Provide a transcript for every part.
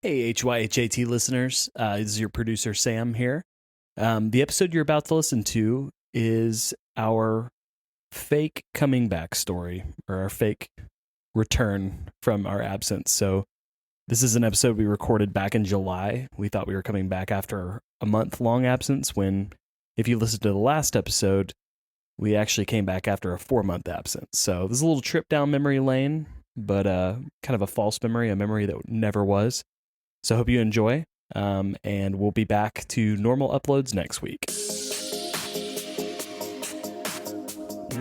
Hey, HYHAT listeners. This is your producer, Sam, here. The episode you're about to listen to is our fake coming back story, or our fake return from our absence. So this is an episode we recorded back in July. We thought we were coming back after a month-long absence when, if you listen to the last episode, we actually came back after a 4-month absence. So this is a little trip down memory lane, but kind of a false memory, a memory that never was. So I hope you enjoy, and we'll be back to normal uploads next week.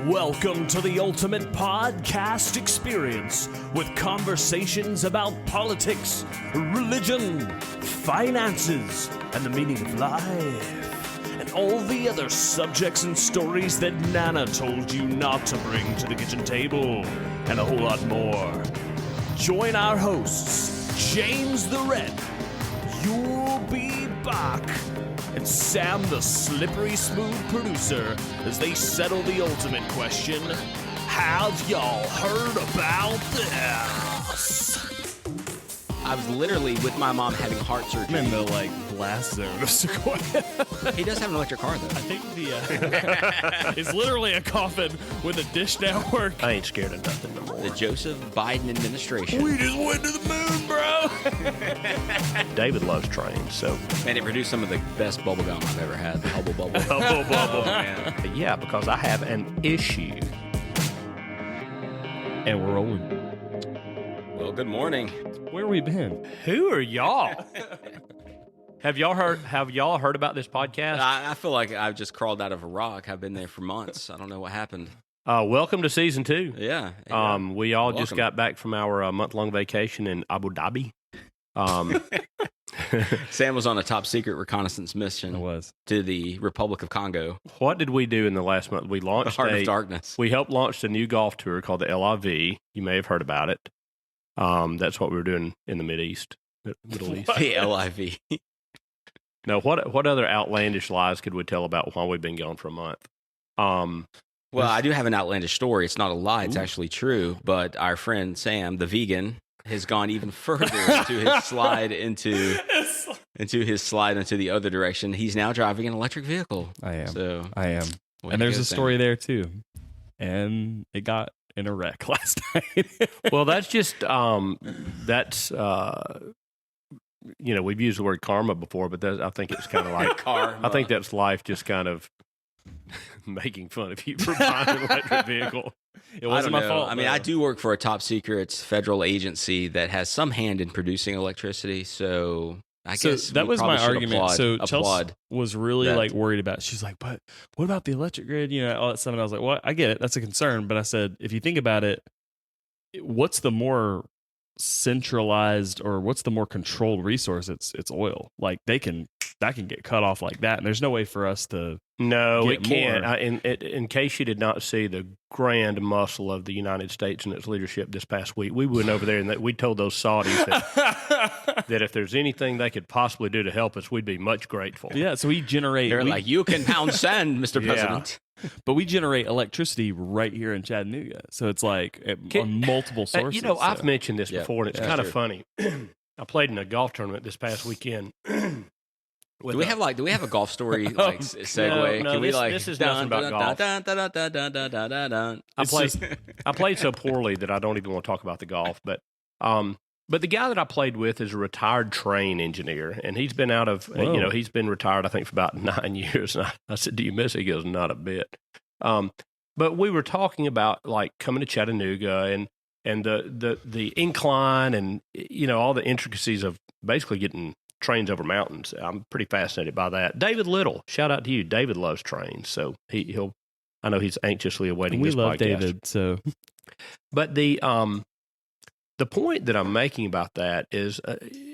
Welcome to the ultimate podcast experience with conversations about politics, religion, finances, and the meaning of life, and all the other subjects and stories that Nana told you not to bring to the kitchen table, and a whole lot more. Join our hosts, James the Red, You'll Be Back, and Sam the Slippery Smooth Producer as they settle the ultimate question, have y'all heard about this? I was literally with my mom having heart surgery. I'm in the blast zone of Sequoia. He does have an electric car, though. I think it's literally a coffin with a dish network. I ain't scared of nothing no more. The Joseph Biden administration. We just went to the moon, bro. David loves trains, so. Man, it produced some of the best bubble gum I've ever had. The Hubble Bubble. Bubble, bubble. Oh, man. But yeah, because I have an issue. And we're rolling. Well, good morning. Where we been? Who are y'all? Have y'all heard about this podcast? I feel like I've just crawled out of a rock. I've been there for months. I don't know what happened. Welcome to season 2. Yeah. We all just got back from our month-long vacation in Abu Dhabi. Sam was on a top secret reconnaissance mission. It was. To the Republic of Congo. What did we do in the last month? We launched The Heart of Darkness. We helped launch a new golf tour called the LIV. You may have heard about it. That's what we were doing in the Middle East. The LIV. No, what other outlandish lies could we tell about why we've been gone for a month? Well, I do have an outlandish story. It's not a lie. It's actually true. But our friend Sam, the vegan, has gone even further into his slide into the other direction. He's now driving an electric vehicle. I am. So I am. And there's a story there too. And it got in a wreck last night. Well, that's just we've used the word karma before, but I think it's kind of like karma. I think that's life just kind of making fun of you for buying an electric vehicle. It wasn't my fault. I mean, I do work for a top secret federal agency that has some hand in producing electricity, so I guess that was my argument. Applaud Chelsea was really that. worried about it. She's like, but what about the electric grid? All that stuff. And I was like, well, I get it. That's a concern. But I said, if you think about it, what's the more centralized or what's the more controlled resource? It's oil. That can get cut off like that. And there's no way for us to. No, it can't. In case you did not see the grand muscle of the United States and its leadership this past week, we went over there and we told those Saudis that if there's anything they could possibly do to help us, we'd be much grateful. Yeah, so we generate. They're like, you can pound sand, Mr. President. But we generate electricity right here in Chattanooga. So it's on multiple sources. I've mentioned this before, and it's kind of true. funny. I played in a golf tournament this past weekend. Do we have a golf story segue? No, this is nothing about golf. I played so poorly that I don't even want to talk about the golf. But the guy that I played with is a retired train engineer, and he's been out of he's been retired I think for about 9 years. And I said, "Do you miss it?" He goes, "Not a bit." But we were talking about coming to Chattanooga and the incline and all the intricacies of basically getting trains over mountains. I'm pretty fascinated by that. David Little, shout out to you. David loves trains, so he'll. I know he's anxiously awaiting this podcast. We love David, so. But the point that I'm making about that is,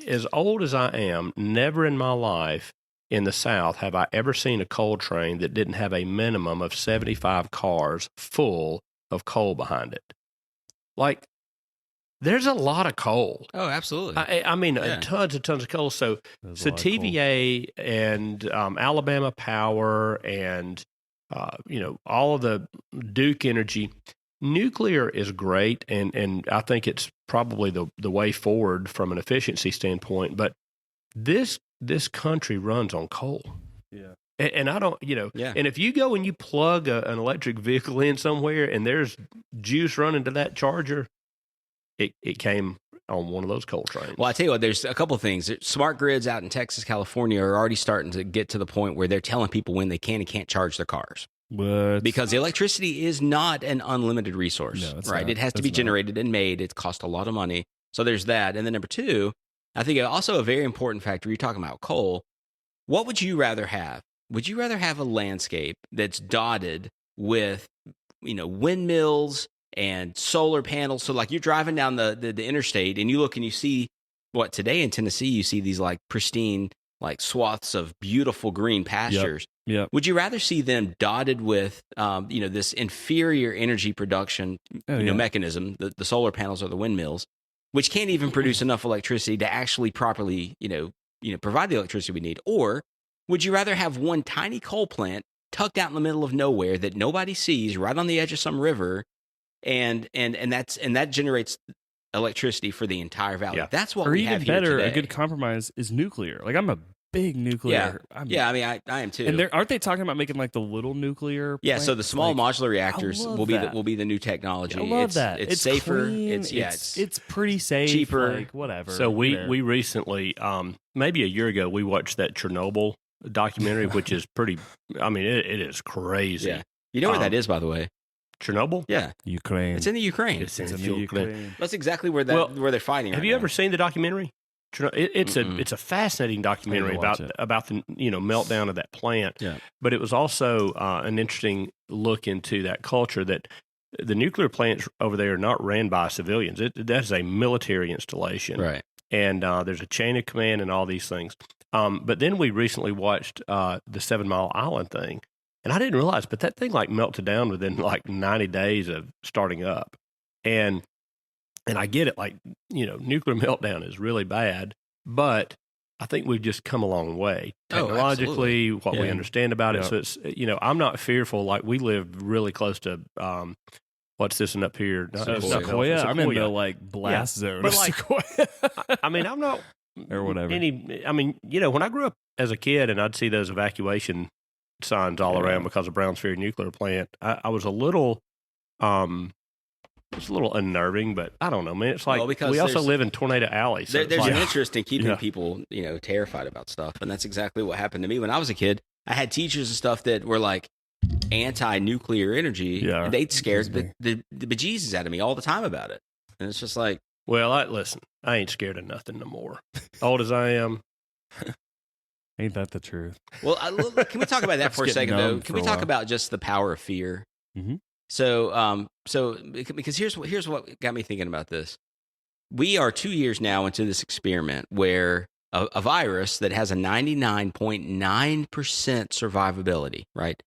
as old as I am, never in my life in the South have I ever seen a coal train that didn't have a minimum of 75 cars full of coal behind it. There's a lot of coal. Oh, absolutely. I mean, tons and tons of coal. So TVA and Alabama Power and all of the Duke Energy, nuclear is great, and I think it's probably the way forward from an efficiency standpoint. But this country runs on coal. Yeah. And I don't, Yeah. and if you go and you plug an electric vehicle in somewhere and there's juice running to that charger, it came on one of those coal trains. Well, I tell you what, there's a couple of things. Smart grids out in Texas, California are already starting to get to the point where they're telling people when they can and can't charge their cars. What? Because the electricity is not an unlimited resource, No, it's right? not. It has to It's be not. generated and made. It costs a lot of money. So there's that. And then number two, I think also a very important factor, you're talking about coal. What would you rather have? Would you rather have a landscape that's dotted with, windmills and solar panels? So like you're driving down the interstate and you look and you see what today in Tennessee, you see these like pristine, like swaths of beautiful green pastures. Yep. Would you rather see them dotted with, this inferior energy production mechanism, the solar panels or the windmills, which can't even produce enough electricity to actually properly, provide the electricity we need? Or would you rather have one tiny coal plant tucked out in the middle of nowhere that nobody sees, right on the edge of some river, and that generates electricity for the entire valley? Yeah. That's what Or we even have here better, today. a good compromise is nuclear. Like I'm a big nuclear. I mean, I am too. And aren't they talking about making like the little nuclear? Yeah, so the plants? small Like, modular reactors I love will be that. the new technology. I love that. It's safer. Clean, it's pretty safe. cheaper. Like, whatever. So we Whatever. recently, maybe a year ago, we watched that Chernobyl documentary, which is pretty. I mean, it is crazy. Yeah. You know where that is, by the way? Chernobyl. Yeah, Ukraine. it's in the Ukraine. It's in It's in the the Ukraine. Ukraine. That's exactly where where they're fighting. Have right you now. ever seen the documentary? It's a fascinating documentary I gotta watch about the meltdown of that plant. Yeah. But it was also an interesting look into that culture that the nuclear plants over there are not ran by civilians. That is a military installation, Right. and there's a chain of command and all these things. But then we recently watched the 7 Mile Island thing, and I didn't realize, but that thing like melted down within like 90 days of starting up, and I get it, like, nuclear meltdown is really bad, but I think we've just come a long way technologically, what we Yeah. understand about it. Yeah. So it's, I'm not fearful. Like we live really close to, what's this one up here? Sequoia. I'm in the like blast zone. But, of like, Sequoia. I mean, I'm not or whatever. when I grew up as a kid and I'd see those evacuation signs all around because of Browns Ferry nuclear plant, I was a little, it's a little unnerving, but I don't know, man. It's like because we also live in Tornado Alley. So There's like, an interest in keeping Yeah. people, terrified about stuff, and that's exactly what happened to me when I was a kid. I had teachers and stuff that were like anti-nuclear energy. Yeah. And they'd scared Excuse the bejesus out of me all the time about it, and it's just like, well, listen, I ain't scared of nothing no more. Old as I am. Ain't that the truth? well, can we talk about that for a Let's get second though? numb Can for we a talk while. about just the power of fear? Mhm. So because here's what got me thinking about this. We are 2 years now into this experiment where a virus that has a 99.9% survivability, right?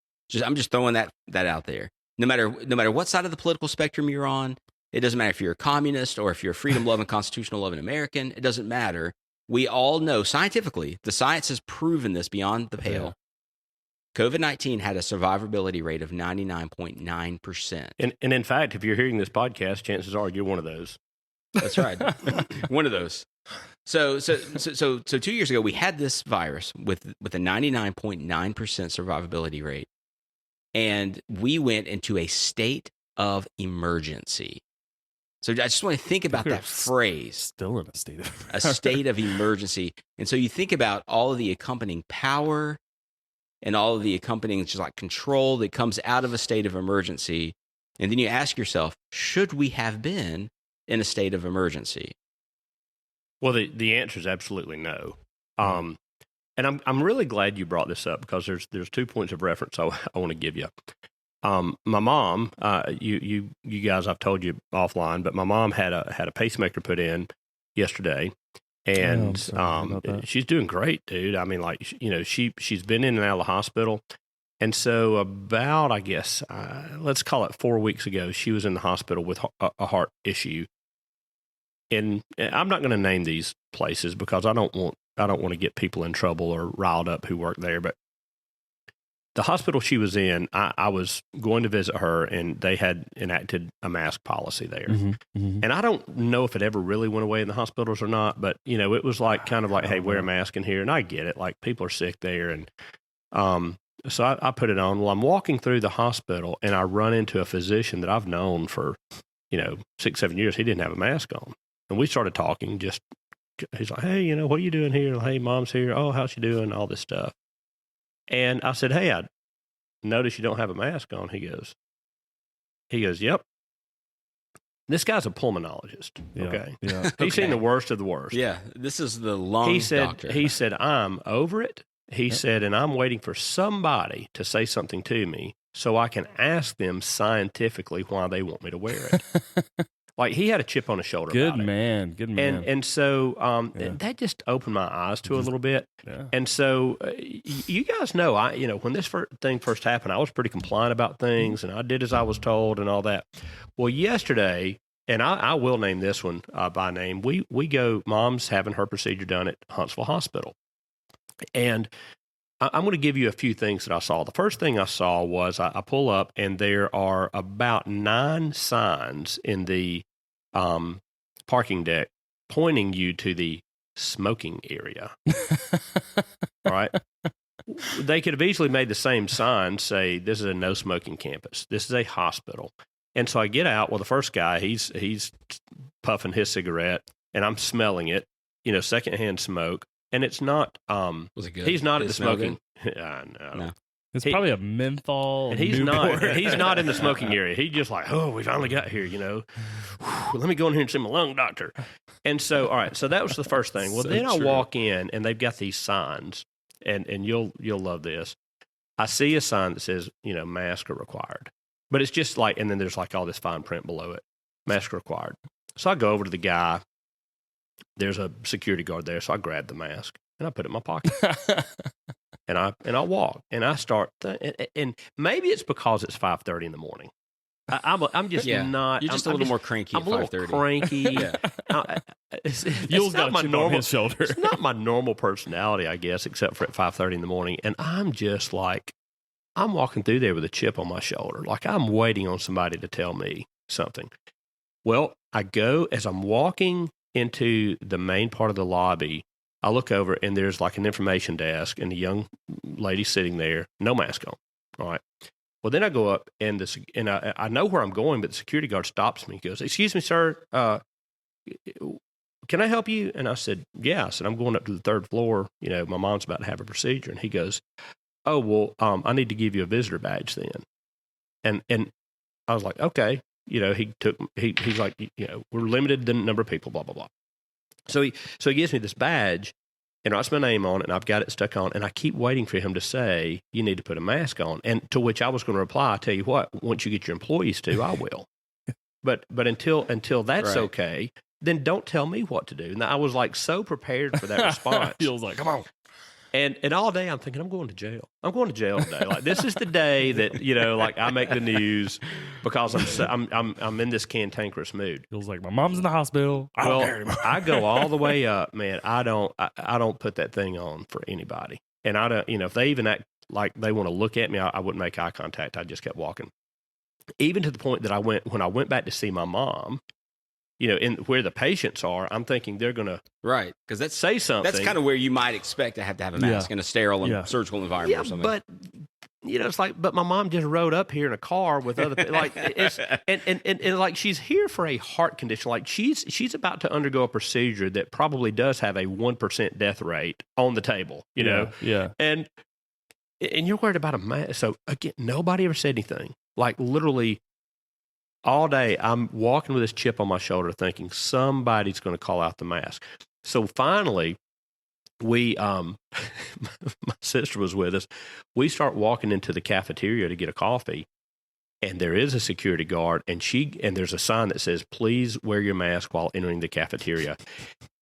I'm just throwing that out there. No matter what side of the political spectrum you're on, it doesn't matter if you're a communist or if you're a freedom-loving, constitutional-loving American. It doesn't matter. We all know scientifically, the science has proven this beyond the pale. COVID-19 had a survivability rate of 99.9%. And in fact, if you're hearing this podcast, chances are you're one of those. That's right. One of those. So 2 years ago, we had this virus with a 99.9% survivability rate. And we went into a state of emergency. So I just want to think about that phrase, Still in a state of a state of emergency. And so you think about all of the accompanying power and all of the accompanying just like control that comes out of a state of emergency. And then you ask yourself, should we have been in a state of emergency? Well, the answer is absolutely no. And I'm really glad you brought this up because there's 2 points of reference I want to give you. My mom, you guys, I've told you offline, but my mom had a pacemaker put in yesterday, and sorry about that. she's doing great, dude. I mean, like, she's been in and out of the hospital, and so about, I guess, let's call it 4 weeks ago, she was in the hospital with a heart issue. And I'm not going to name these places because I don't want to get people in trouble or riled up who work there, but the hospital she was in, I was going to visit her, and they had enacted a mask policy there. And I don't know if it ever really went away in the hospitals or not, but, it was like kind of like, hey, wear a mask in here. And I get it. Like, people are sick there. And so I put it on. Well, I'm walking through the hospital, and I run into a physician that I've known for, 6-7 years. He didn't have a mask on. And we started talking. He's like, hey, what are you doing here? Hey, mom's here. Oh, how's she doing? All this stuff. And I said, hey, I noticed you don't have a mask on. He goes, yep. This guy's a pulmonologist. Yeah, okay. Yeah. He's seen the worst of the worst. Yeah. This is the lung doctor. He said, I'm over it. He said, and I'm waiting for somebody to say something to me so I can ask them scientifically why they want me to wear it. Like, he had a chip on his shoulder. Good about man. it. Good man. And so that just opened my eyes to a little bit. Yeah. And so you guys know, when this thing first happened, I was pretty compliant about things, and I did as I was told and all that. Well, yesterday, and I will name this one by name, we go, Mom's having her procedure done at Huntsville Hospital. And I'm going to give you a few things that I saw. The first thing I saw was I pull up, and there are about 9 signs in the parking deck pointing you to the smoking area. All right. They could have easily made the same sign say, this is a no smoking campus. This is a hospital. And so I get out. Well, the first guy, he's puffing his cigarette, and I'm smelling it, secondhand smoke. And it's not, was it good? He's not Did at the it smell smoking. No. It's probably a menthol. And he's Newport. not. He's not in the smoking area. He's just like, oh, we finally got here. Let me go in here and see my lung doctor. And so, all right. So that was the first thing. Well, So then I true. walk in, and they've got these signs, and you'll love this. I see a sign that says, mask are required, but it's just like, and then there's like all this fine print below it, mask required. So I go over to the guy. There's a security guard there, so I grab the mask and I put it in my pocket. And I walk, and I start, and maybe it's because it's 5:30 in the morning. I'm just not. You're just a little more cranky at 5:30. I'm a little cranky. It's You'll not got my chip normal on his shoulder. It's not my normal personality, I guess, except for at 5:30 in the morning. And I'm just like, I'm walking through there with a chip on my shoulder, like I'm waiting on somebody to tell me something. Well, I go as I'm walking into the main part of the lobby. I look over, and there's like an information desk, and a young lady sitting there, no mask on. All right. Well, then I go up, and I know where I'm going, but the security guard stops me. He goes, "Excuse me, sir, can I help you?" And I said, "Yeah." I said, "I'm going up to the 3rd floor. My mom's about to have a procedure." And he goes, "Oh, well, I need to give you a visitor badge then." And I was like, "Okay." He's like, we're limited the number of people, blah, blah, blah. So he gives me this badge, and writes my name on it, and I've got it stuck on, and I keep waiting for him to say, you need to put a mask on. And to which I was going to reply, I tell you what, once you get your employees to, I will. But until that's right. okay, then don't tell me what to do. And I was like so prepared for that response. Feels like, come on. And all day I'm thinking, I'm going to jail. I'm going to jail today. Like, this is the day that, like I make the news because I'm in this cantankerous mood. Feels like my mom's in the hospital. I don't care anymore. I go all the way up, man. I don't put that thing on for anybody. And I don't, if they even act like they want to look at me, I wouldn't make eye contact. I just kept walking. Even to the point that when I went back to see my mom, in where the patients are, I'm thinking they're going to because that's say something. That's kind of where you might expect to have a mask in a sterile and surgical environment or something. But it's like, but my mom just rode up here in a car with other people. Like it's and like she's here for a heart condition. Like she's about to undergo a procedure that probably does have a 1% death rate on the table. You know, and you're worried about a mask. So again, nobody ever said anything. Like literally. All day, I'm walking with this chip on my shoulder thinking somebody's going to call out the mask. So finally, my sister was with us. We start walking into the cafeteria to get a coffee, and there is a security guard, and there's a sign that says, "Please wear your mask while entering the cafeteria."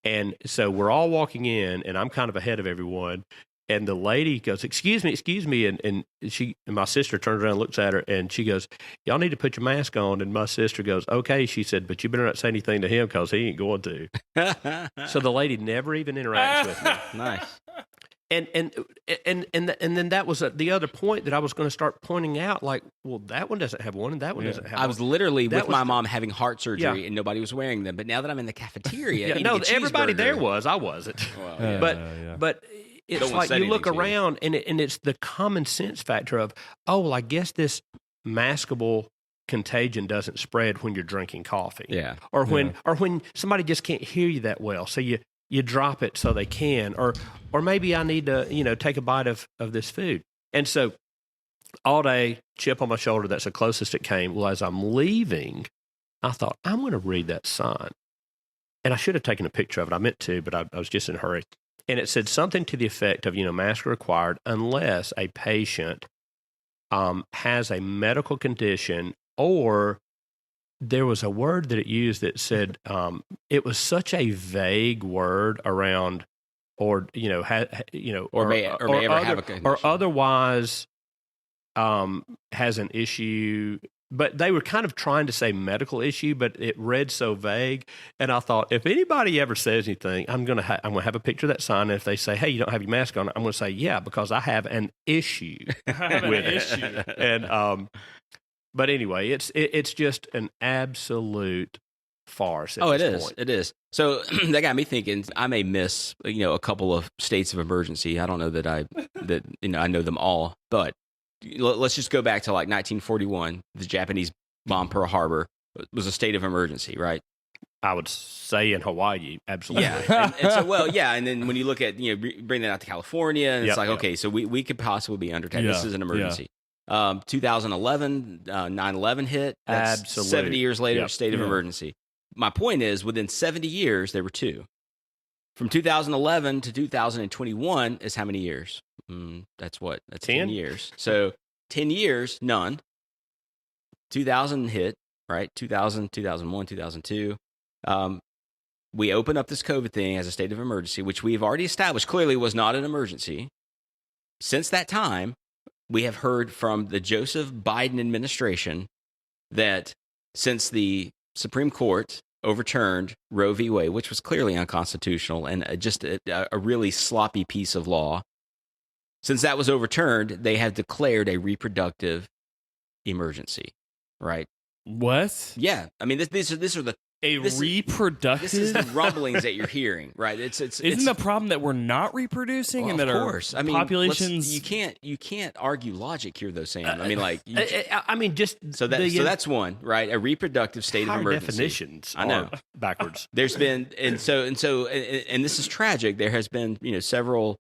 And so we're all walking in, and I'm kind of ahead of everyone. And the lady goes, excuse me. And my sister turns around and looks at her, and she goes, y'all need to put your mask on. And my sister goes, okay. She said, but you better not say anything to him because he ain't going to. So the lady never even interacts with me. Nice. and then that was the other point that I was going to start pointing out. Like, well, that one doesn't have one, and that one doesn't have one. I was literally with my mom having heart surgery, and nobody was wearing them. But now that I'm in the cafeteria, no, everybody there was. I wasn't. Well, but it's like you look around, and it's the common sense factor of, oh, well, I guess this maskable contagion doesn't spread when you're drinking coffee, or when somebody just can't hear you that well, so you drop it so they can, or maybe I need to, take a bite of this food. And so all day, chip on my shoulder, that's the closest it came. Well, as I'm leaving, I thought, I'm going to read that sign. And I should have taken a picture of it. I meant to, but I was just in a hurry. And it said something to the effect of, masks are required unless a patient has a medical condition, or there was a word that it used that said it was such a vague word around, or may ever have a condition, or otherwise has an issue. But they were kind of trying to say medical issue, but it read so vague. And I thought, if anybody ever says anything, I'm gonna have a picture of that sign. And if they say, "Hey, you don't have your mask on," I'm gonna say, "Yeah, because I have an issue with it." And but anyway, it's just an absolute farce. It is. It is. So that got me thinking. I may miss, a couple of states of emergency. I don't know that I know them all, but let's just go back to like 1941. The Japanese bombed Pearl Harbor. It was a state of emergency, right? I would say in Hawaii, absolutely. Yeah, and so and then when you look at bring that out to California, and it's like okay, so we could possibly be undertaken. This is an emergency. 2011, 9/11 hit. That's absolutely 70 years later, state of emergency. My point is, within 70 years, there were two. From 2011 to 2021 is how many years? That's 10 years. So 10 years, none. 2000 hit, right? 2000, 2001, 2002. We open up this COVID thing as a state of emergency, which we've already established clearly was not an emergency. Since that time, we have heard from the Joseph Biden administration that since the Supreme Court overturned Roe v. Wade, which was clearly unconstitutional and just a really sloppy piece of law, since that was overturned, they have declared a reproductive emergency, right? What? Yeah. I mean, these are the reproductive. This is the rumblings that you're hearing, right? Isn't the problem that we're not reproducing and that our populations? You can't argue logic here, though, Sam. I mean, so that's one, right? A reproductive state of emergency. Definitions, I know, backwards. There's been and this is tragic. There has been several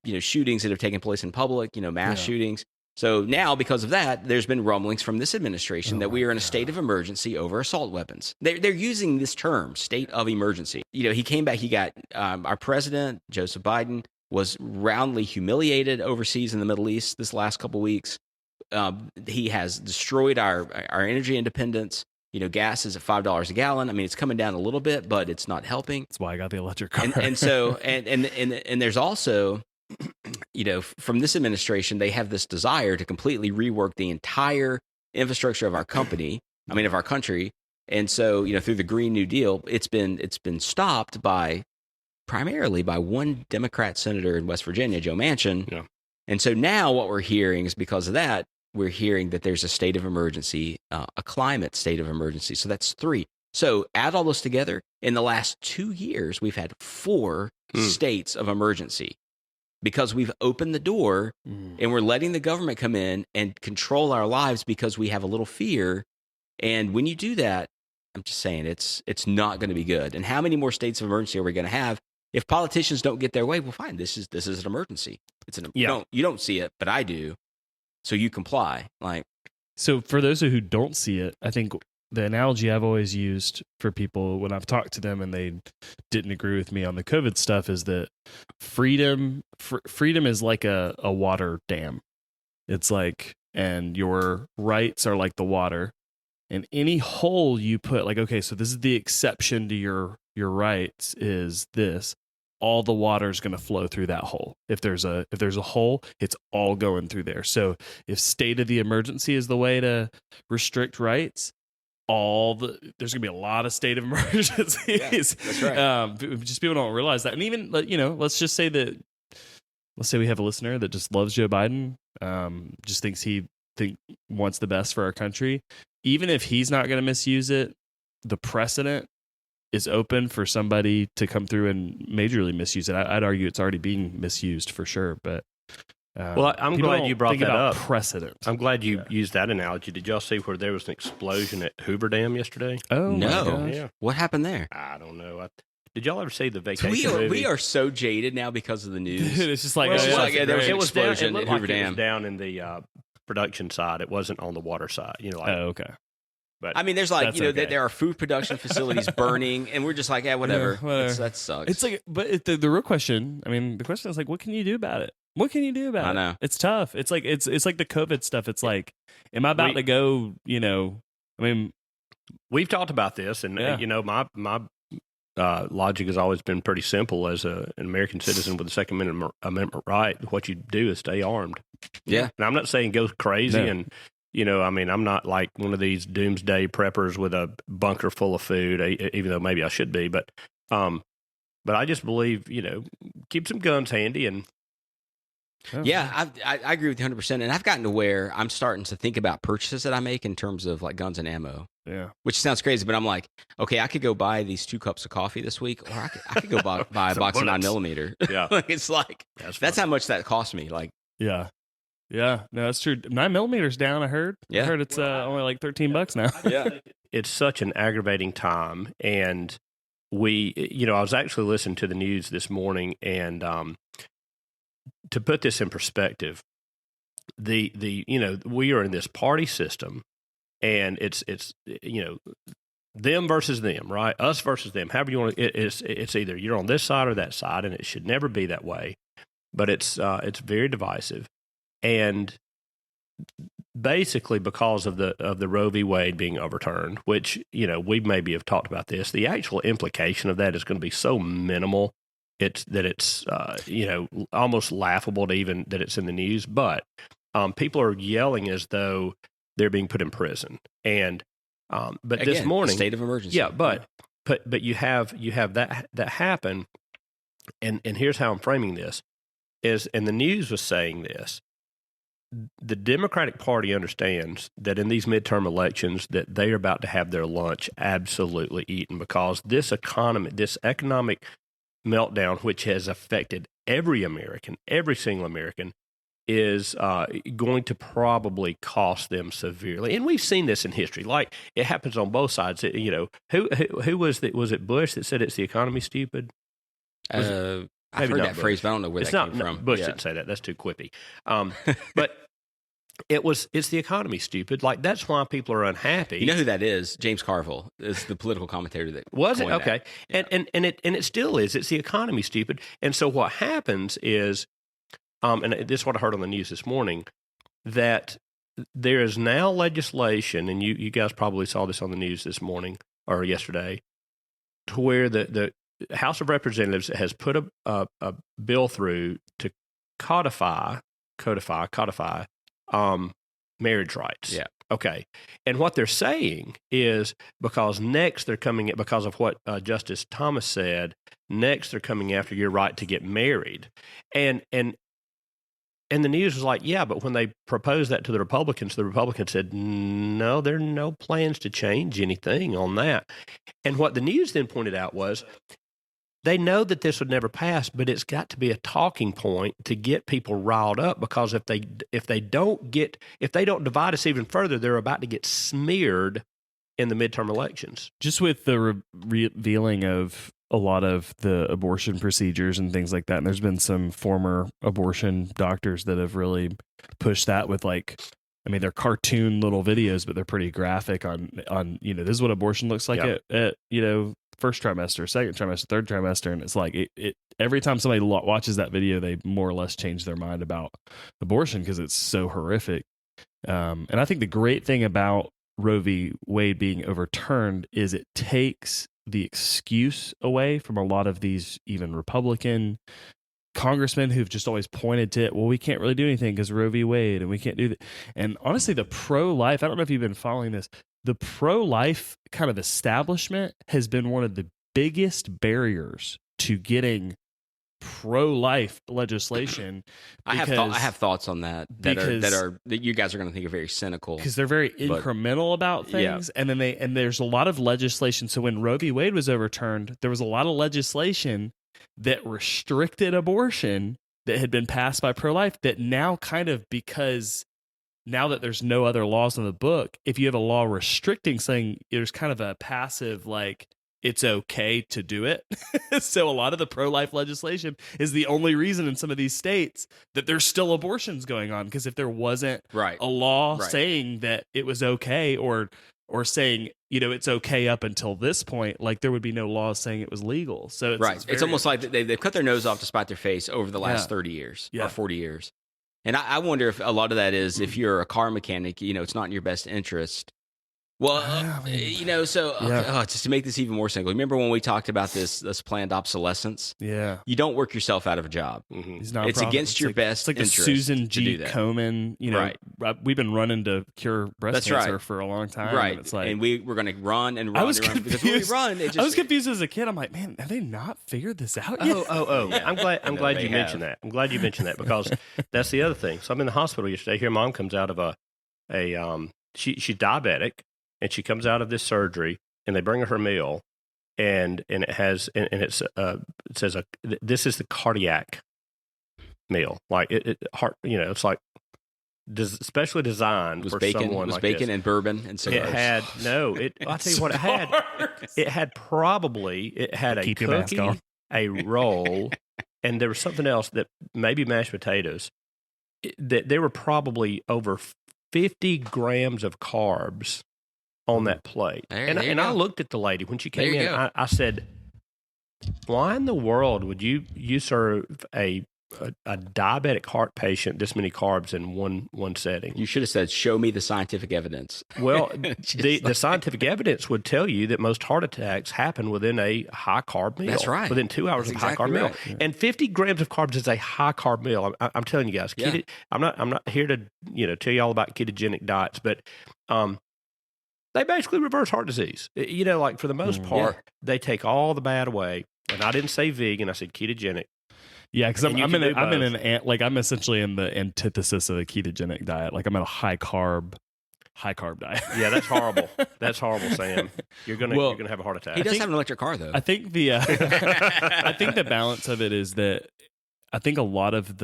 shootings that have taken place in public, mass shootings. So now, because of that, there's been rumblings from this administration that we are in a state of emergency over assault weapons. They're using this term, state of emergency. He came back. He got our president, Joseph Biden, was roundly humiliated overseas in the Middle East this last couple weeks. He has destroyed our energy independence. Gas is at $5 a gallon. I mean, it's coming down a little bit, but it's not helping. That's why I got the electric car. And so there's also, from this administration, they have this desire to completely rework the entire infrastructure of our of our country. And so, through the Green New Deal, it's been stopped primarily by one Democrat senator in West Virginia, Joe Manchin. Yeah. And so now what we're hearing is because of that, we're hearing that there's a state of emergency, a climate state of emergency. So that's 3. So add all those together. In the last 2 years, we've had 4 states of emergency because we've opened the door and we're letting the government come in and control our lives because we have a little fear. And when you do that, I'm just saying it's not going to be good. And how many more states of emergency are we going to have? If politicians don't get their way, well, fine. This is an emergency. You don't see it, but I do. So you comply. So for those who don't see it, I think the analogy I've always used for people when I've talked to them and they didn't agree with me on the COVID stuff is that freedom is like a water dam. It's like, and your rights are like the water, and any hole you put, like, okay, so this is the exception to your rights is this. All the water is going to flow through that hole. If there's a hole, it's all going through there. So if state of the emergency is the way to restrict rights, there's going to be a lot of state of emergencies. Yeah, that's right. Just people don't realize that. And even, let's just say that let's say we have a listener that just loves Joe Biden, just thinks he wants the best for our country. Even if he's not going to misuse it, the precedent is open for somebody to come through and majorly misuse it. I'd argue it's already being misused for sure, but well, I'm glad you brought that up. Precedent. I'm glad you used that analogy. Did y'all see where there was an explosion at Hoover Dam yesterday? Oh, no. Yeah. What happened there? I don't know. Did y'all ever see the Vacation movie? We are so jaded now because of the news. It's just like, there was an explosion at Hoover Dam. It was down in the production side. It wasn't on the water side. Okay. But I mean, there's there are food production facilities burning, and we're just like, whatever. Yeah, that sucks. It's like, but the real question, I mean, the question is like, what can you do about it? What can you do about it? I know. It's tough. It's like it's like the COVID stuff. It's like, am I about to go, I mean, we've talked about this, and my logic has always been pretty simple. As an American citizen with the Second Amendment right, what you do is stay armed. Yeah. And I'm not saying go crazy and, I mean, I'm not like one of these doomsday preppers with a bunker full of food, even though maybe I should be. But I just believe, keep some guns handy. And yeah, I agree with you 100%. And I've gotten to where I'm starting to think about purchases that I make in terms of like guns and ammo. Yeah. Which sounds crazy, but I'm like, okay, I could go buy these 2 cups of coffee this week, or I could go buy a box of 9mm. Yeah. It's like, that's how much that cost me. Like, yeah. Yeah, no, that's true. 9mm down, I heard. Yeah. I heard it's only like $13 now. Yeah. It's such an aggravating time. And I was actually listening to the news this morning, and to put this in perspective, we are in this party system, and it's them versus them, right? Us versus them. However you want to, it's either you're on this side or that side, and it should never be that way. But it's very divisive. And basically, because of the Roe v. Wade being overturned, which we maybe have talked about this, the actual implication of that is going to be so minimal. It's almost laughable to even that it's in the news. But people are yelling as though they're being put in prison. And but again, this morning, state of emergency. Yeah, but you have that happen. And here's how I'm framing this and the news was saying this. The Democratic Party understands that in these midterm elections that they are about to have their lunch absolutely eaten, because this economic meltdown, which has affected every single American, is going to probably cost them severely. And we've seen this in history. Like, it happens on both sides. Who was it Bush that said it's the economy stupid? I've heard that phrase, but I don't know where that came from. Bush didn't say that. That's too quippy. But it's the economy, stupid. Like, that's why people are unhappy. You know who that is? James Carville is the political commentator that was it? That. Okay. Yeah. And it still is. It's the economy, stupid. And so what happens is, and this is what I heard on the news this morning, that there is now legislation, and you guys probably saw this on the news this morning or yesterday, to where the House of Representatives has put a bill through to codify marriage rights. Yeah. Okay. And what they're saying is because of what Justice Thomas said, next they're coming after your right to get married. And the news was like, yeah, but when they proposed that to the Republicans said, no, there are no plans to change anything on that. And what the news then pointed out was, they know that this would never pass, but it's got to be a talking point to get people riled up, because if they don't divide us even further, they're about to get smeared in the midterm elections. Just with the revealing of a lot of the abortion procedures and things like that, and there's been some former abortion doctors that have really pushed that with, like, I mean, they're cartoon little videos, but they're pretty graphic on this is what abortion looks like at first trimester, second trimester, third trimester. And it's like it every time somebody watches that video, they more or less change their mind about abortion because it's so horrific. And I think the great thing about Roe v. Wade being overturned is it takes the excuse away from a lot of these even Republican congressmen who've just always pointed to it. Well, we can't really do anything because Roe v. Wade, and we can't do that. And honestly, the pro-life, I don't know if you've been following this, the pro-life kind of establishment has been one of the biggest barriers to getting pro-life legislation. I have thoughts on that that you guys are going to think are very cynical because they're very incremental about things, and then there's a lot of legislation. So when Roe v. Wade was overturned, there was a lot of legislation that restricted abortion that had been passed by pro-life that now kind of, because now that there's no other laws in the book, if you have a law restricting saying, there's kind of a passive, like, it's okay to do it. So a lot of the pro-life legislation is the only reason in some of these states that there's still abortions going on. Because if there wasn't a law saying that it was okay, or saying, it's okay up until this point, like, there would be no laws saying it was legal. So it's almost like they've cut their nose off to spite their face over the last 30 years or 40 years. And I wonder if a lot of that is, if you're a car mechanic, it's not in your best interest. Well, just to make this even more simple, remember when we talked about this planned obsolescence? Yeah. You don't work yourself out of a job. Mm-hmm. It's against your best interest. It's like the Susan G. Komen, we've been running to cure breast cancer for a long time. Right. And it's like, and we're going to run and run. I was confused. Because when we run, I was confused as a kid. I'm like, man, have they not figured this out yet? Yeah. I'm glad you mentioned that. I'm glad you mentioned that, because that's the other thing. So I'm in the hospital yesterday. Here, mom comes out of she's diabetic. And she comes out of this surgery, and they bring her meal, and it has it says this is the cardiac meal, like it's like specially designed for someone like this. Was bacon and bourbon and cigars. It had I'll tell you what it had. It had a cookie, a roll, and there was something else that maybe mashed potatoes. That there were probably over 50 grams of carbs on that plate. And I looked at the lady when she came in. I said, why in the world would you serve a diabetic heart patient this many carbs in one setting? You should have said, show me the scientific evidence. Well, the scientific evidence would tell you that most heart attacks happen within a high carb meal. That's right. Within 2 hours of a high carb meal. Yeah. And 50 grams of carbs is a high carb meal. I'm telling you guys, I'm not here to tell you all about ketogenic diets, but they basically reverse heart disease. Like, for the most part, they take all the bad away. And I didn't say vegan; I said ketogenic. Yeah, because I'm essentially in the antithesis of a ketogenic diet. Like, I'm in a high carb diet. Yeah, that's horrible. That's horrible, Sam. You're gonna have a heart attack. He does have an electric car, though. I think I think the balance of it is that I think a lot of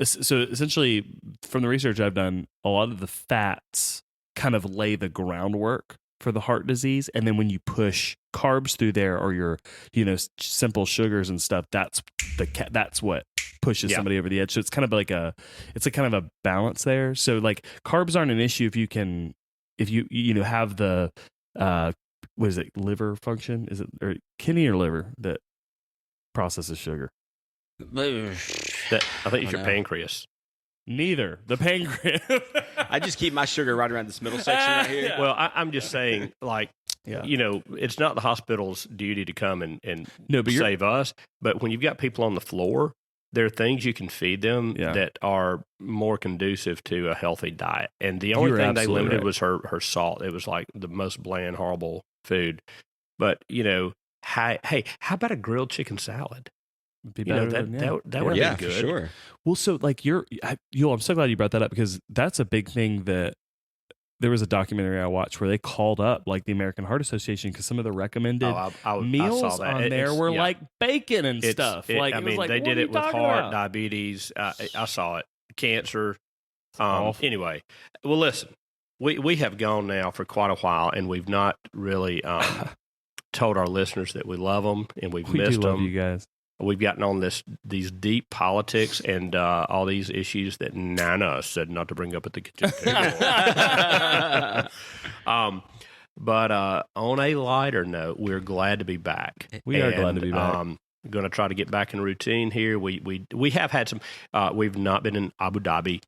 so essentially, from the research I've done, a lot of the fats kind of lay the groundwork for the heart disease, and then when you push carbs through there, or your simple sugars and stuff, that's what pushes somebody over the edge. So it's kind of like a kind of a balance there. So, like, carbs aren't an issue if you have the what is it, liver function? Is it, or kidney or liver that processes sugar? I think it's your pancreas. Neither. The pancreas. I just keep my sugar right around this middle section right here. Well, I'm just saying, like, it's not the hospital's duty to come and save us. But when you've got people on the floor, there are things you can feed them that are more conducive to a healthy diet. And the only thing they limited was her salt. It was like the most bland, horrible food. But, how about a grilled chicken salad? Be better that would be good. For sure. Well, so, like, I'm so glad you brought that up, because that's a big thing. That there was a documentary I watched where they called up, like, the American Heart Association, because some of the recommended meals on there were like bacon and stuff. They did it with heart, diabetes. I saw it, cancer. Anyway, well, listen, we have gone now for quite a while, and we've not really told our listeners that we love them and we've missed them. Love you guys. We've gotten on these deep politics and all these issues that Nana said not to bring up at the kitchen table. But on a lighter note, we're glad to be back. We are glad to be back. Going to try to get back in routine here. We have had some. We've not been in Abu Dhabi.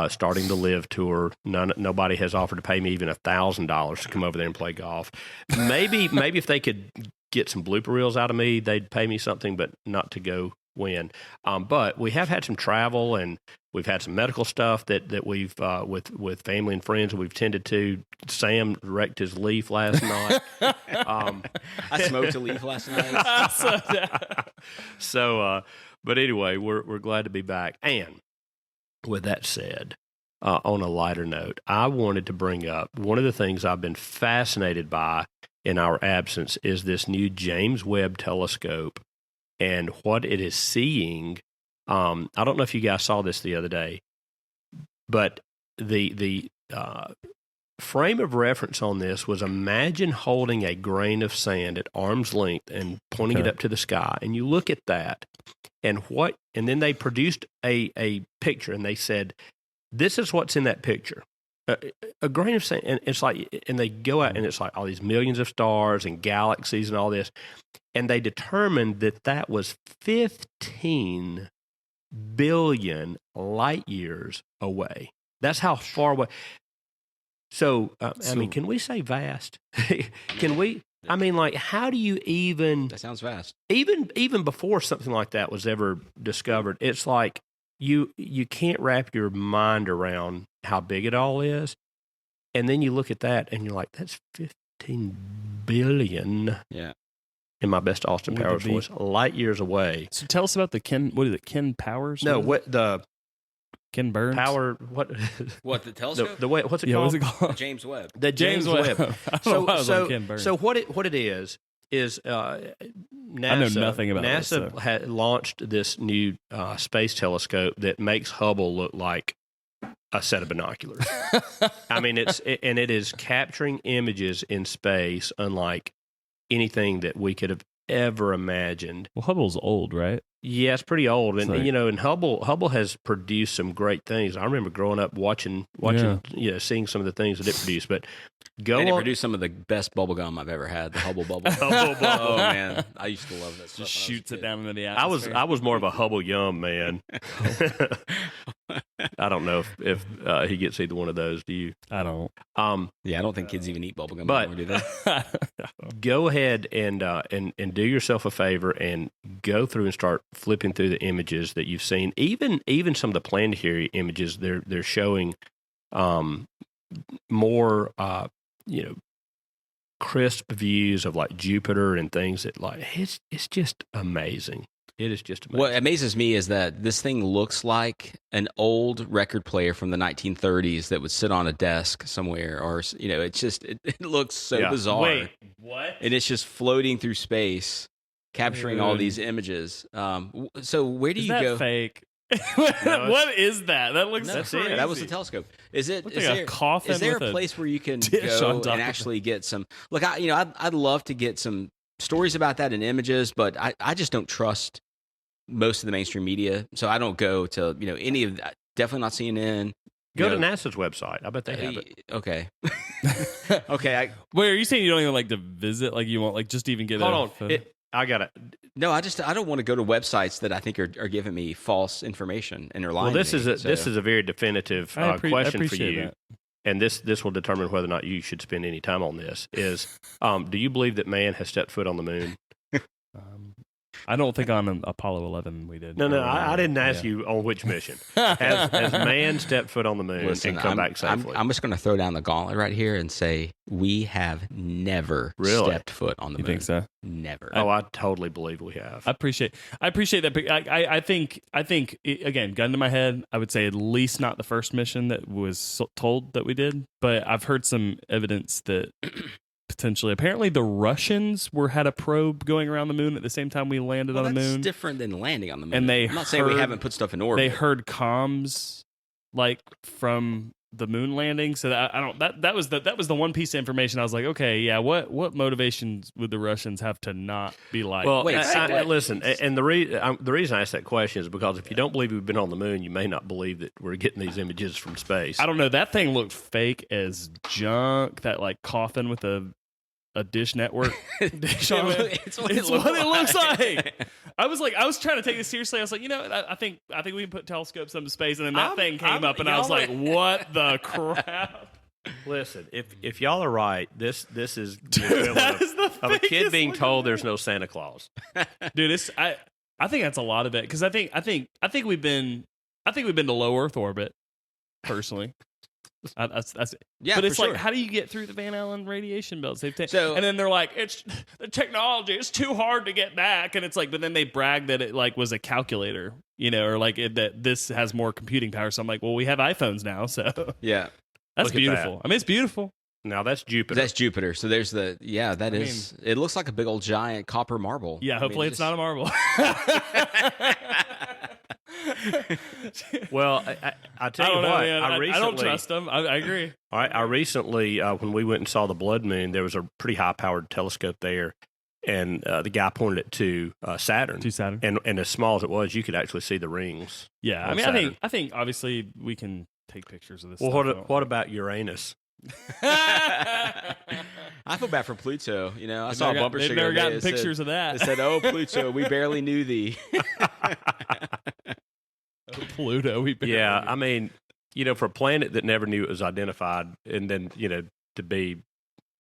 Starting the live tour. Nobody has offered to pay me even $1,000 to come over there and play golf. Maybe if they could get some blooper reels out of me, they'd pay me something, but not to go when. But we have had some travel, and we've had some medical stuff that we've with family and friends we've tended to. Sam wrecked his leaf last night. I smoked a leaf last night. So, but anyway, we're glad to be back. And with that said, on a lighter note, I wanted to bring up one of the things I've been fascinated by in our absence is this new James Webb telescope and what it is seeing. I don't know if you guys saw this the other day, but the frame of reference on this was imagine holding a grain of sand at arm's length and pointing it up to the sky, and you look at that, and then they produced a picture, and they said, this is what's in that picture. A grain of sand, and it's like, and they go out, and it's like all these millions of stars and galaxies and all this, and they determined that was 15 billion light years away. That's how far away. So, I mean, can we say vast? Can we? I mean, like, how do you even? That sounds vast. Even before something like that was ever discovered, it's like you can't wrap your mind around how big it all is, and then you look at that and you're like, that's 15 billion. Yeah. In my best Austin Powers voice, light years away. So tell us about the Ken. What is it? Ken Powers? No, what the Ken Burns power? What? What, the telescope? The way? What's it Yeah, called? what's it called? James Webb. The James Webb. Ken Burns. So what it is NASA. I know nothing about NASA this, had launched this new space telescope that makes Hubble look like a set of binoculars. I mean, it is capturing images in space unlike anything that we could have ever imagined. Well, Hubble's old, right? Yeah, it's pretty old, and like, and Hubble has produced some great things. I remember growing up watching, seeing some of the things that it produced. But it produced some of the best bubble gum I've ever had. The Hubble bubble. Oh man, I used to love that stuff. Just shoots it down into the atmosphere. I was more of a Hubble Yum man. I don't know if he gets either one of those. Do you? I don't. Yeah, I don't think kids even eat bubble gum but anymore, do they? Go ahead and do yourself a favor and go through and start flipping through the images that you've seen. Even some of the planetary images, they're showing more crisp views of like Jupiter and things that like it's just amazing. It is just amazing. What amazes me is that this thing looks like an old record player from the 1930s that would sit on a desk somewhere, or it looks so bizarre. Wait, what? And it's just floating through space, capturing all these images. So where do you go? Fake. What is that? That looks crazy. That was the telescope. Is there a place where you can go and actually get some? Look, I'd love to get some stories about that in images, but I just don't trust most of the mainstream media, so I don't go to any of that. Definitely not CNN. Go to NASA's website. I bet they have it. Okay. Okay. Wait, are you saying you don't even like to visit? Like you won't like just even get? Hold on. I got it. No, I don't want to go to websites that I think are giving me false information and are lying. Well, this is a very definitive question for you, that. And this will determine whether or not you should spend any time on this. Is do you believe that man has stepped foot on the moon? I don't think on Apollo 11 we did. No, I didn't ask you on which mission. Has man stepped foot on the moon and come back safely? I'm just going to throw down the gauntlet right here and say we have never stepped foot on the moon. You think so? Never. Oh, I totally believe we have. I appreciate that. I think again, gun to my head, I would say at least not the first mission that was told that we did, but I've heard some evidence that potentially, apparently, the Russians had a probe going around the moon at the same time we landed on the moon. That's different than landing on the moon. And I'm not saying we haven't put stuff in orbit. They heard comms like from the moon landing. So that was the one piece of information I was like, okay, yeah, what motivations would the Russians have to not be like? Well, listen, and the reason I asked that question is because if you don't believe we've been on the moon, you may not believe that we're getting these images from space. I don't know. That thing looked fake as junk. That like coffin with a Dish Network dish on it. It's what it looks like. I was trying to take this seriously. I was like, I think we can put telescopes into space, and then that thing came up, and I was like, what the crap? Listen, if y'all are right, this is the equivalent of a kid being told there's no Santa Claus. Dude, I think that's a lot of it because I think we've been to low Earth orbit personally. That's Yeah, but it's for like, sure. how do you get through the Van Allen radiation belts? And So- then they're like, it's the technology. It's too hard to get back, and it's like, but then they brag that it like was a calculator, or like that this has more computing power. So I'm like, well, we have iPhones now, so Yeah. that's Look at beautiful. that. I mean, it's beautiful. Now that's Jupiter. That's Jupiter. So there's it looks like a big old giant copper marble. Yeah, hopefully it's not a marble. Well, I tell you what, man. I recently, I don't trust them. I agree. I recently, when we went and saw the blood moon, there was a pretty high-powered telescope there, and the guy pointed it to Saturn. To Saturn. And as small as it was, you could actually see the rings. Yeah, I on mean, Saturn. I think obviously we can take pictures of this. Well, stuff. what about Uranus? I feel bad for Pluto. I saw a bumper They've sticker. never today gotten that pictures said, of that. It said, "Oh, Pluto, we barely knew thee." Pluto. Yeah, I mean, for a planet that never knew it was identified, and then to be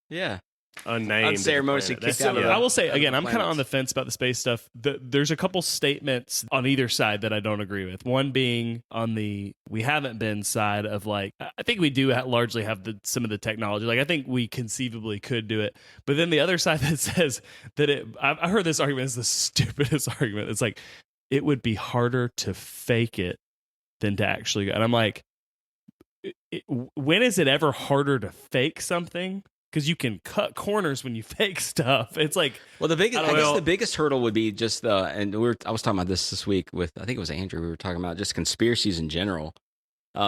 Yeah. unnamed, Unceremoniously as a planet, kicked out of I will say of again, the I'm kind of planets. on the fence about the space stuff. There's a couple statements on either side that I don't agree with. One being on the we haven't been side of like, I think we do largely have some of the technology. Like I think we conceivably could do it, but then the other side that says that I heard this argument is the stupidest argument. It's like it would be harder to fake it than to actually go. And I'm like, when is it ever harder to fake something? Because you can cut corners when you fake stuff. It's like, Well, I guess Well- the biggest hurdle would be just I was talking about this week with, I think it was Andrew. We were talking about just conspiracies in general.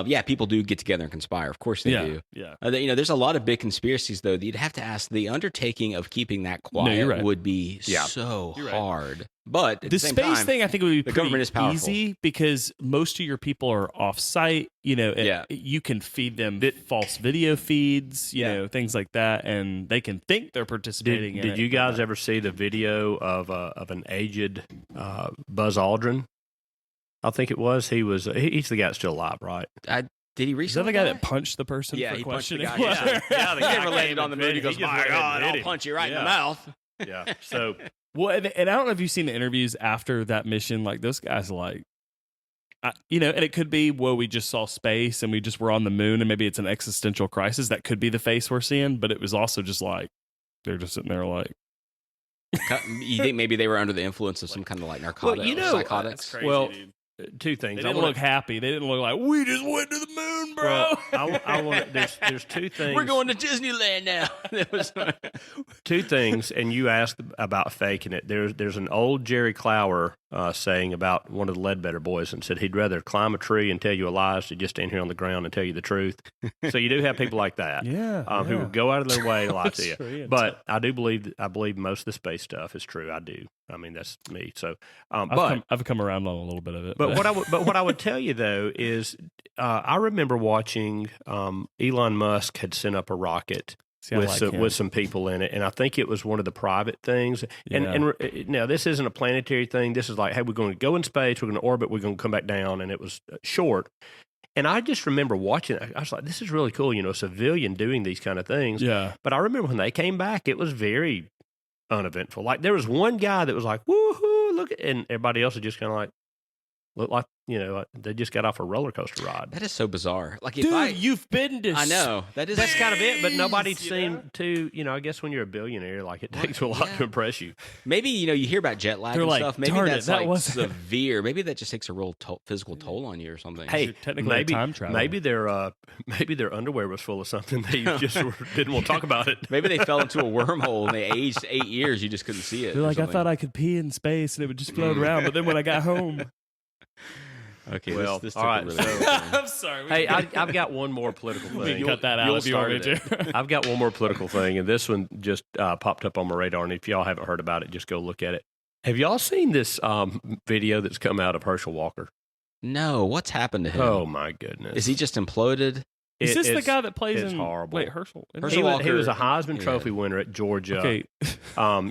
Yeah, people do get together and conspire. Of course they do. Yeah. There's a lot of big conspiracies, though, that you'd have to ask. The undertaking of keeping that No, quiet you're right. would be Yeah. so You're right. hard. But at The the same space time, thing, I think, would be the pretty government is powerful. easy because most of your people are off-site. Yeah. You can feed them false video feeds, things like that, and they can think they're participating in it. Did you guys ever see the video of an aged Buzz Aldrin? I think it was. He's the guy that's still alive, right? Did he Is that recently? the guy die? that punched the person Yeah, for he punched the questioning? guy. whether- Yeah, the He guy never came landed on the and moon. He he goes, just "My went God, and hit I'll him." punch you right in the Yeah. mouth." Yeah. So Well, and I don't know if you've seen the interviews after that mission. Like those guys, and it could be, well, we just saw space and we just were on the moon, and maybe it's an existential crisis. That could be the face we're seeing, but it was also just like they're just sitting there like. You think maybe they were under the influence of some kind of like narcotic Well, or psychotics? Well, two things. They didn't look happy. They didn't look like we just went to the moon, bro. Well, I want. There's two things. We're going to Disneyland now. That was- Two things, and you asked about faking it. There's an old Jerry Clower saying about one of the Ledbetter boys, and said he'd rather climb a tree and tell you a lie to just stand here on the ground and tell you the truth. So you do have people like that, who will go out of their way to lie to you. True, But I do believe most of the space stuff is true. I do. I mean, that's me. So, I've come around on a little bit of it. But what I would tell you though is, I remember watching Elon Musk had sent up a rocket See, I like him. with some people in it, and I think it was one of the private things. And now this isn't a planetary thing. This is like, hey, we're going to go in space, we're going to orbit, we're going to come back down, and it was short. And I just remember watching it. I was like, this is really cool, a civilian doing these kind of things. Yeah. But I remember when they came back, it was very uneventful. Like there was one guy that was like, woohoo, look, and everybody else was just kind of like, looked like, they just got off a roller coaster ride. That is so bizarre. Like, if Dude, you've been to I know that's That's kind of it, but nobody Space, seemed to, I guess when you're a billionaire, like it takes a lot to impress you. Maybe you hear about jet lag They're and like, stuff. Maybe darn it, that's that like wasn't- severe. Maybe that just takes a real physical toll on you or something. Hey, You're technically maybe a time traveler. maybe their underwear was full of something they just didn't want to talk about it. Maybe they fell into a wormhole and they aged 8 years. You just couldn't see it. They're or like, I something. thought I could pee in space and it would just float around, but then when I got home, Okay, Well, this all took right, a really so- weird turn. I'm sorry. Hey, I've got one more political we thing. can cut that out you'll if you want me start to. I've got one more political thing, and this one just popped up on my radar. And if y'all haven't heard about it, just go look at it. Have y'all seen this video that's come out of Herschel Walker? No, what's happened to him? Oh my goodness! Is he just imploded? Is this the It's- guy that plays it's in horrible. Wait, Herschel? Herschel He was a Walker- Heisman yeah. Trophy winner at Georgia Okay.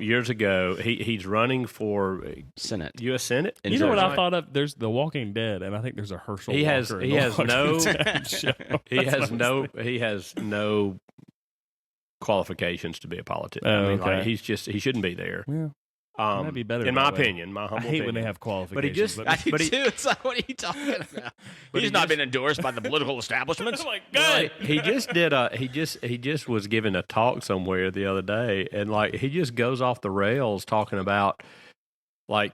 years ago. He's running for Senate. U.S. Senate. In You know what I Georgia. thought of? There's The Walking Dead, and I think there's a Herschel He has- Walker in he The has Walking no- Dead show. He That's has what I was no. thinking. He has no qualifications to be a politician. Oh, I mean, okay. like, he shouldn't be there. Yeah. Might be better in that my way. opinion, my humble I hate opinion. when they have qualifications. But he just, I do too. It's like, what are you talking about? He's not been endorsed by the political establishment. like, good. He just did he just was giving a talk somewhere the other day, and like he just goes off the rails talking about like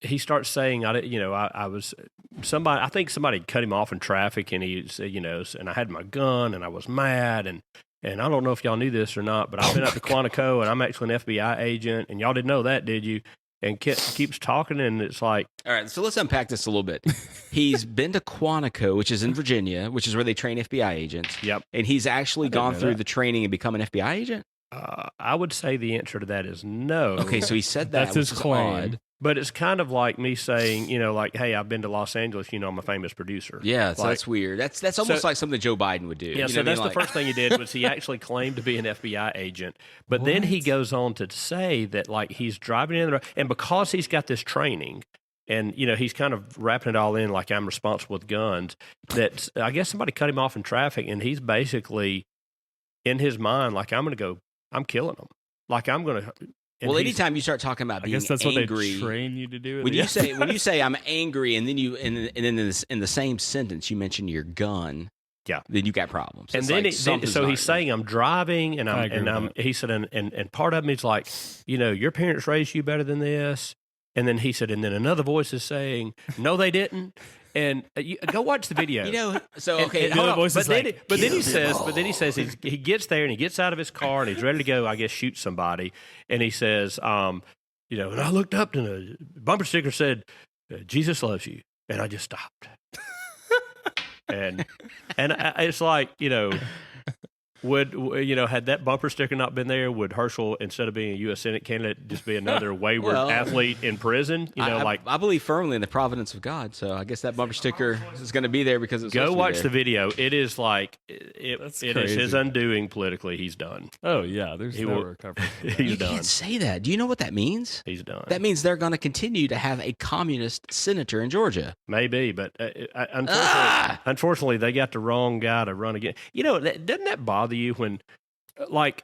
he starts saying I was somebody, I think somebody cut him off in traffic, and he said, and I had my gun and I was mad, and I don't know if y'all knew this or not, but I've been up to Quantico and I'm actually an FBI agent, and y'all didn't know that, did you? And keeps talking, and it's like, all right, so let's unpack this a little bit. He's been to Quantico, which is in Virginia, which is where they train FBI agents. Yep. And he's actually gone through the training and become an FBI agent? I would say the answer to that is no. Okay, so he said that. That's his claim. Odd. But it's kind of like me saying, like, hey, I've been to Los Angeles, I'm a famous producer. Yeah, so that's weird. That's almost like something Joe Biden would do. Yeah, so that's the first thing he did was he actually claimed to be an FBI agent. But then he goes on to say that, like, he's driving in the road, and because he's got this training, and, he's kind of wrapping it all in like I'm responsible with guns, that I guess somebody cut him off in traffic, and he's basically, in his mind, like, I'm killing him. Like, I'm going to... Well, anytime you start talking about being I guess that's angry, what they train you to do. When you say I'm angry, and then in the same sentence you mention your gun, yeah, then you got problems. And then, he's saying I'm driving, and he said, and part of me is like, your parents raised you better than this, and then he said, and then another voice is saying, no, they didn't. And go watch the video. So okay, but then he says he gets there and he gets out of his car and he's ready to go, I guess, shoot somebody. And he says, and I looked up and the bumper sticker said, "Jesus loves you," and I just stopped. and it's like, would had that bumper sticker not been there, would Herschel, instead of being a U.S. Senate candidate, just be another wayward athlete in prison? I believe firmly in the providence of God, so I guess that bumper sticker is going to be there because it's go watch the video. It is like it is his undoing politically. He's done. Oh yeah, there's no recovery. You can't say that. Do you know what that means? He's done. That means they're going to continue to have a communist senator in Georgia. Maybe, but unfortunately, they got the wrong guy to run again. Doesn't that bother you when, like,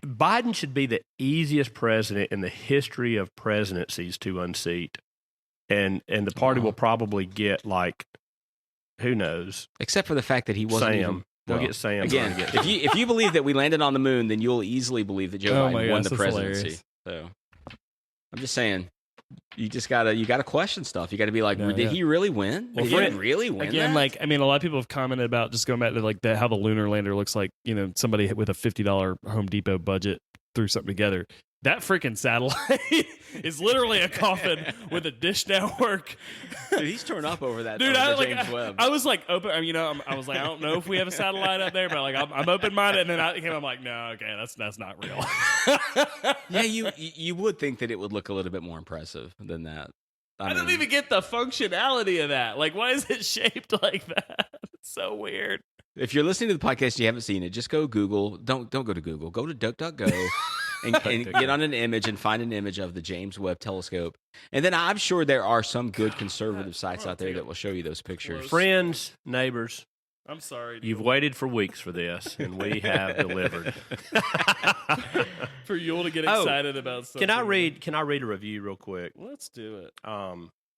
Biden should be the easiest president in the history of presidencies to unseat, and the party will probably get, like, who knows? Except for the fact that he wasn't Sam. They'll get Sam again. If you believe that we landed on the moon, then you'll easily believe that Joe Biden won the presidency. So I'm just saying. You gotta question stuff. You got to be like, did he really win? Well, did he really win? Again, that? a lot of people have commented about, just going back to like how the lunar lander looks like. Somebody with a $50 Home Depot budget threw something together. That freaking satellite is literally a coffin with a dish network. Dude, he's torn up over that. Dude, James Webb. I was like open. I was like, I don't know if we have a satellite up there, but like I'm open minded. And then I'm like, no, okay, that's not real. Yeah, you would think that it would look a little bit more impressive than that. I don't even get the functionality of that. Like, why is it shaped like that? It's so weird. If you're listening to the podcast and you haven't seen it, just go Google. Don't go to Google. Go to DuckDuckGo and get on an image and find an image of the James Webb Telescope. And then I'm sure there are some good conservative sites out there that will show you those pictures. Friends, neighbors. I'm sorry. You've waited for weeks for this, and we have delivered. For you all to get excited about something. Can I read a review real quick? Let's do it.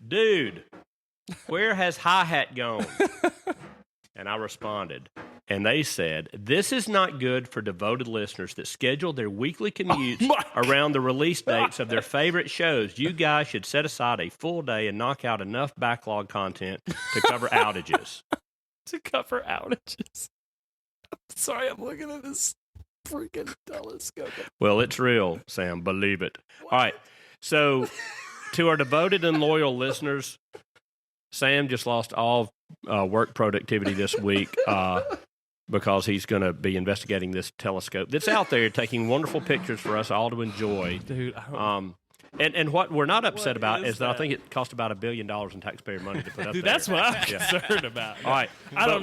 Dude, where has HYHAT gone? And I responded, and they said, this is not good for devoted listeners that schedule their weekly commutes around the release dates of their favorite shows. You guys should set aside a full day and knock out enough backlog content to cover outages. Sorry, I'm looking at this freaking telescope. Well, it's real, Sam. Believe it. What? All right. So, to our devoted and loyal listeners, Sam just lost all work productivity this week because he's going to be investigating this telescope that's out there taking wonderful pictures for us all to enjoy. Dude, and what we're not upset about is that I think it cost about $1 billion in taxpayer money to put up Dude, there. That's what I'm concerned about. All right. I don't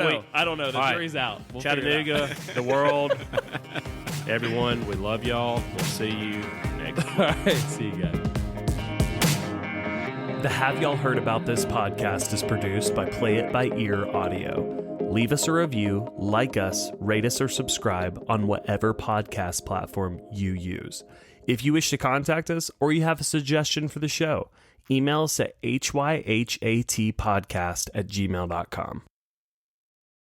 know. The jury's out. We'll Chattanooga, the world, everyone, we love y'all. We'll see you next week. All right. See you guys. The Have Y'all Heard About This podcast is produced by Play It By Ear Audio. Leave us a review, like us, rate us, or subscribe on whatever podcast platform you use. If you wish to contact us or you have a suggestion for the show, email us at hyhatpodcast@gmail.com.